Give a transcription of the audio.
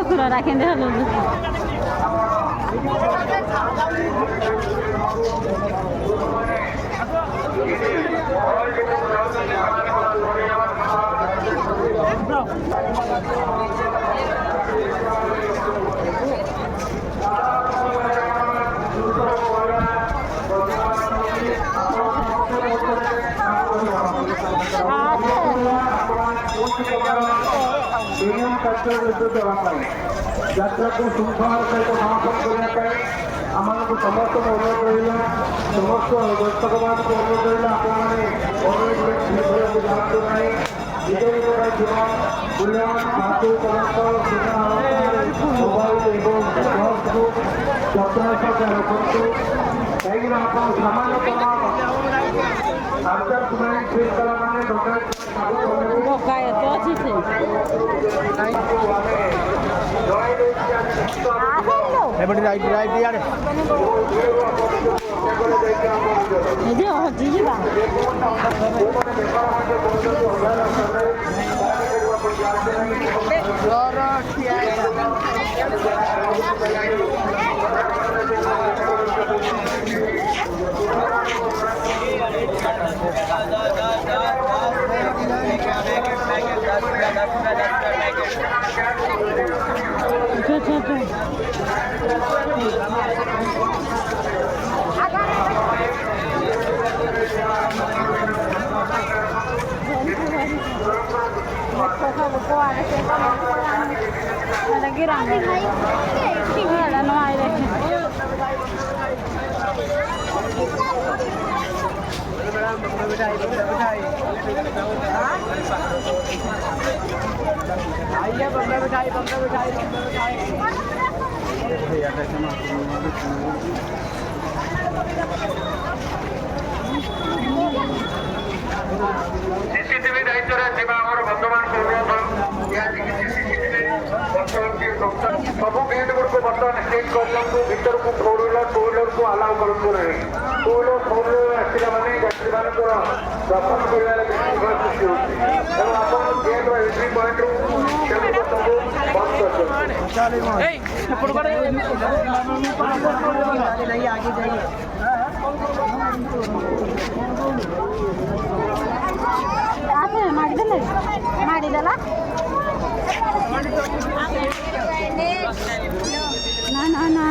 Kurara kendi halinde. ଯାତ୍ରାକୁ ଶୃଙ୍ଖଳା ସହିତ ସମାପନ କରିବା ପାଇଁ ଆମମାନଙ୍କୁ ସମସ୍ତଙ୍କୁ ଅନୁରୋଧ ରହିଲା ସମସ୍ତ ଦର୍ଶକମାନଙ୍କୁ ଅନୁରୋଧ ରହିଲା ଆପଣମାନେ ଅନୁରୋଧକୁ ଯାଆନ୍ତୁ ନାହିଁ ନିଜ ନିଜ ପାଇଁ ଥିବା ମୂଲ୍ୟବାନ ଧାତୁ ପଦାର୍ଥ ମୋବାଇଲ ଏବଂ ବସ୍କୁ ଯତ୍ନ ସହିତ ରଖନ୍ତୁ କାହିଁକିନା ଆପଣ ସାମାନ୍ୟତମ ଆଚାର ଫିଲ୍ କଲା ମାନେ everybody right here ఇది జీవా lagi rame ada no aire CCTV दायित्व बर्तमान सब गेट गुड़ को बर्तमान स्टेट कर भर को फोर व्हीलर को आलाउ करूँ ना टू व्हीलर फोर व्हीलर आसला मैंने यात्री मान दर्शन कर सृष्टि होती आप गेट एंट्री पॉइंट सब ಮಾಡಿದಲ್ಲ ನಾ